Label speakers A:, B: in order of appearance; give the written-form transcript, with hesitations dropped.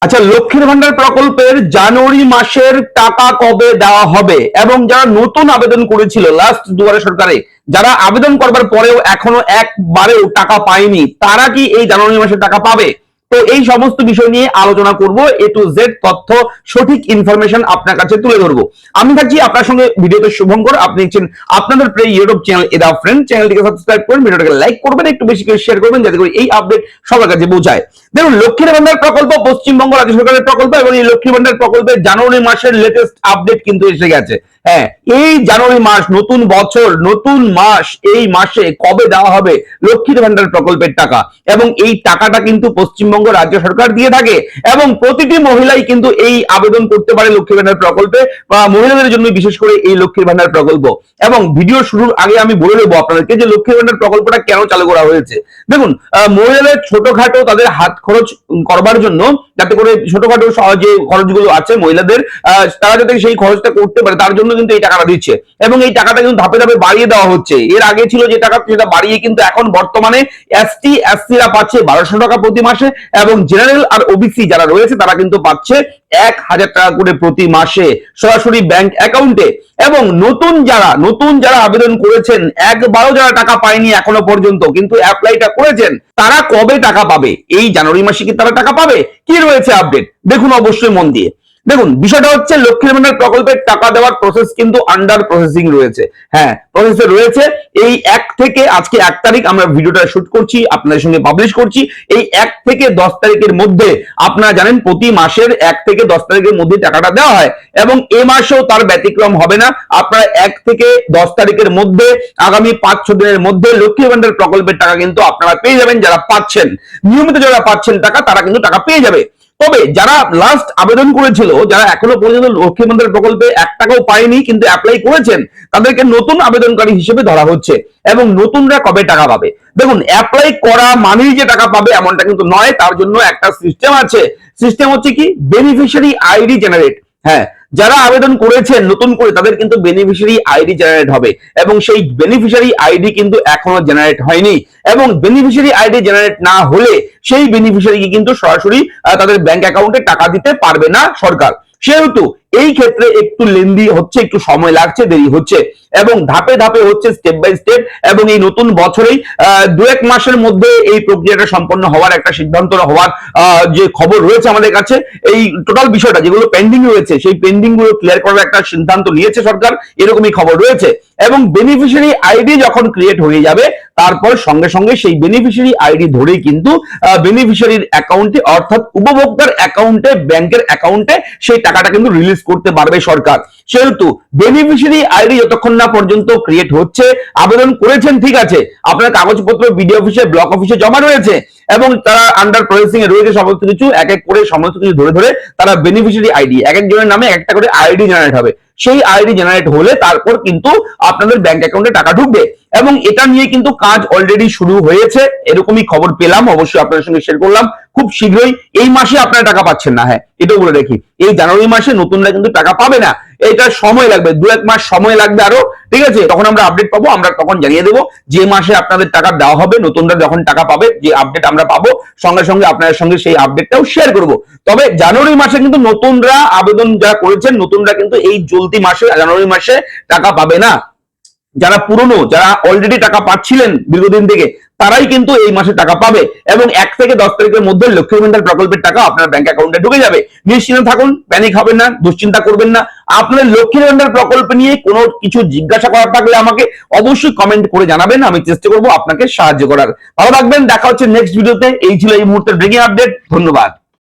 A: আচ্ছা, লক্ষ্মীর ভান্ডার প্রকল্পের জানুয়ারি মাসের টাকা কবে দেওয়া হবে এবং যারা নতুন আবেদন করেছিল লাস্ট দুয়ারে সরকারে, যারা আবেদন করবার পরেও এখনো একবারেও টাকা পায়নি, তারা কি এই জানুয়ারি মাসের টাকা পাবে? তো এই সমস্ত বিষয় নিয়ে আলোচনা করব, এ টু জেড তথ্য, সঠিক ইনফরমেশন আপনার কাছে তুলে ধরবো। আমি থাকছি আপনার সঙ্গে ভিডিওতে শুভঙ্কর। আপনি দেখছেন আপনাদের প্রিয় ইউটিউব চ্যানেল এদা ফ্রেন্ড। চ্যানেলটিকে সাবস্ক্রাইব করুন, ভিডিওটাকে লাইক করবেন, একটু বেশি করে শেয়ার করবেন যাতে করে এই আপডেট সবার কাছে পৌঁছায়। দেখুন, লক্ষ্মীর ভান্ডার প্রকল্প পশ্চিমবঙ্গ রাজ্য সরকারের প্রকল্প এবং এই লক্ষ্মীর ভান্ডার প্রকল্পের জানুয়ারি মাসের লেটেস্ট আপডেট কিন্তু এসে গেছে। হ্যাঁ, এই জানুয়ারি মাস, নতুন বছর, নতুন মাস, এই মাসে কবে দেওয়া হবে লক্ষ্মীর ভান্ডার প্রকল্পের টাকা, এবং এই টাকাটা কিন্তু পশ্চিমবঙ্গ রাজ্য সরকার দিয়ে থাকে এবং প্রতিটি মহিলাই কিন্তু এই আবেদন করতে পারে লক্ষ্মীর ভান্ডার প্রকল্পে, বা মহিলাদের জন্য বিশেষ করে এই লক্ষ্মীর ভান্ডার প্রকল্প। এবং ভিডিও শুরুর আগে আমি বলে দেবো আপনাদেরকে যে লক্ষ্মীর ভান্ডার প্রকল্পটা কেন চালু করা হয়েছে। দেখুন, মহিলাদের ছোটখাটো তাদের হাত খরচ করবার জন্য, যাতে করে ছোটখাটো যে খরচগুলো আছে মহিলাদের, তারা যাতে সেই খরচটা করতে পারে তার জন্য কিন্তু এই টাকাটা দিচ্ছে। এবং এই টাকাটা কিন্তু ধাপে ধাপে বাড়িয়ে দেওয়া হচ্ছে। এর আগে ছিল যে টাকা, সেটা বাড়িয়ে কিন্তু এখন বর্তমানে এসটি এসসিরা পাচ্ছে 1200 টাকা প্রতি মাসে, এবং জেনারেল আর ওবিসি যারা রয়েছে তারা কিন্তু পাচ্ছে 1000 টাকা করে প্রতি মাসে সরাসরি ব্যাংক অ্যাকাউন্টে। এবং নতুন যারা আবেদন করেছেন, একবারও যারা টাকা পায়নি এখনো পর্যন্ত কিন্তু অ্যাপ্লাইটা করেছেন, তারা কবে টাকা পাবে? এই জানুয়ারি মাসে কি তারা টাকা পাবে? কি রয়েছে আপডেট দেখুন অবশ্যই মন দিয়ে। দেখুন, বিষয়টা হচ্ছে লক্ষ্মীর ভান্ডার প্রকল্পের টাকা দেওয়ার প্রসেস কিন্তু আন্ডার প্রসেসিং রয়েছে। হ্যাঁ, প্রসেসে রয়েছে। এই 1 থেকে, আজকে 1 তারিখ আমরা ভিডিওটা শুট করছি, আপনাদের সঙ্গে পাবলিশ করছি। এই 1 থেকে 10 তারিখের মধ্যে, আপনারা জানেন প্রতি মাসের 1 থেকে 10 তারিখের মধ্যে টাকাটা দেওয়া হয়, এবং এ মাসেও তার ব্যতিক্রম হবে না। আপনারা 1 থেকে 10 তারিখের মধ্যে, আগামী 5-6 দিনের মধ্যে লক্ষ্মীর ভান্ডার প্রকল্পের টাকা কিন্তু আপনারা পেয়ে যাবেন। যারা পাচ্ছেন, নিয়মিত যারা পাচ্ছেন টাকা, তারা কিন্তু টাকা পেয়ে যাবে। তবে যারা লাস্ট আবেদন করেছিল, যারা এখনো পর্যন্ত লক্ষ্মীর ভান্ডার প্রকল্পে 1 টাকাও পায়নি কিন্তু অ্যাপ্লাই করেছেন, তাদেরকে নতুন আবেদনকারী হিসেবে ধরা হচ্ছে। এবং নতুনরা কবে টাকা পাবে? দেখুন, অ্যাপ্লাই করা মানেই যে টাকা পাবে এমনটা কিন্তু নয়। তার জন্য একটা সিস্টেম আছে। সিস্টেম হচ্ছে কি, বেনিফিশিয়ারি আইডি জেনারেট। হ্যাঁ, যারা আবেদন করেছেন নতুন করে, তাদের কিন্তু বেনিফিশিয়ারি আইডি জেনারেট হবে, এবং সেই বেনিফিশিয়ারি আইডি কিন্তু এখনো জেনারেট হয়নি। এবং বেনিফিশিয়ারি আইডি জেনারেট না হলে সেই বেনিফিশিয়ারিকে কিন্তু সরাসরি তাদের ব্যাংক অ্যাকাউন্টে টাকা দিতে পারবে না সরকার। সেহেতু এই ক্ষেত্রে একটু লেন্দি হচ্ছে, একটু সময় লাগছে, দেরি হচ্ছে, এবং ধাপে ধাপে হচ্ছে, স্টেপ বাই স্টেপ। এবং এই নতুন বছরেই 2-1 মাসের মধ্যে এই প্রক্রিয়াটা সম্পন্ন হওয়ার একটা সিদ্ধান্ত হওয়ার যে খবর রয়েছে আমাদের কাছে। এই টোটাল বিষয়টা যেগুলো পেন্ডিং রয়েছে, সেই পেন্ডিং গুলো ক্লিয়ার করার একটা সিদ্ধান্ত নিয়েছে সরকার, এরকমই খবর রয়েছে। এবং বেনিফিশিয়ারি আইডি যখন ক্রিয়েট হয়ে যাবে, তারপর সঙ্গে সঙ্গে সেই বেনিফিশিয়ারি আইডি ধরেই কিন্তু বেনিফিশিয়ারির অ্যাকাউন্টে, অর্থাৎ উপভোক্তার অ্যাকাউন্টে, ব্যাংকের অ্যাকাউন্টে সেই টাকাটা কিন্তু রিলিজ করতে পারবে সরকার। সেহেতু বেনিফিশিয়ারি আইডি যতক্ষণ না পর্যন্ত ক্রিয়েট হচ্ছে, আবেদন করেছেন ঠিক আছে, আপনার কাগজপত্র বিডিও অফিসে, ব্লক অফিসে জমা রয়েছে, এবং তারা আন্ডার প্রসেসিং এ রয়েছে সমস্ত কিছু, এক এক করে সমস্ত কিছু ধরে ধরে তারা বেনিফিশিয়ারি আইডি, এক একজনের নামে একটা করে আইডি জেনারেট হবে। সেই আইডি জেনারেট হলে তারপর কিন্তু আপনাদের ব্যাংক অ্যাকাউন্টে টাকা ঢুকবে। এবং এটা নিয়ে কিন্তু কাজ অলরেডি শুরু হয়েছে, এরকমই খবর পেলাম, অবশ্যই আপনাদের সঙ্গে শেয়ার করলাম। খুব শীঘ্রই, এই মাসে আপনারা টাকা পাচ্ছেন না, হ্যাঁ এটাও বলে রাখি, এই জানুয়ারি মাসে নতুনরা কিন্তু টাকা পাবে না। এটা সময় লাগবে, 2-1 মাস সময় লাগবে আরো, ঠিক আছে? তখন আমরা আপডেট পাবো, আমরা তখন জানিয়ে দেবো যে মাসে আপনাদের টাকা দেওয়া হবে, নতুনরা যখন টাকা পাবে, যে আপডেট আমরা পাবো, সঙ্গে সঙ্গে আপনাদের সঙ্গে সেই আপডেটটাও শেয়ার করব। তবে জানুয়ারি মাসে কিন্তু নতুনরা আবেদন যারা করেছেন, নতুনরা কিন্তু এই চলতি মাসে, জানুয়ারি মাসে টাকা পাবে না। যারা পুরনো, যারা অলরেডি টাকা পাচ্ছিলেন দীর্ঘদিন থেকে, তারাই কিন্তু এই মাসে টাকা পাবে। এবং 1 থেকে 10 তারিখের মধ্যে লক্ষ্মীর ভান্ডার প্রকল্পের টাকা আপনার ব্যাংক অ্যাকাউন্টে ঢুকে যাবে। নিশ্চিন্ত থাকুন, প্যানিক হবেন না, দুশ্চিন্তা করবেন না। আপনাদের লক্ষ্মীর ভান্ডার প্রকল্প নিয়ে কোনো কিছু জিজ্ঞাসা করার থাকলে আমাকে অবশ্যই কমেন্ট করে জানাবেন, আমি চেষ্টা করবো আপনাকে সাহায্য করার। ভালো থাকবেন, দেখা হচ্ছে নেক্সট ভিডিওতে। এই ছিল এই মুহূর্তের ব্রেকিং আপডেট। ধন্যবাদ।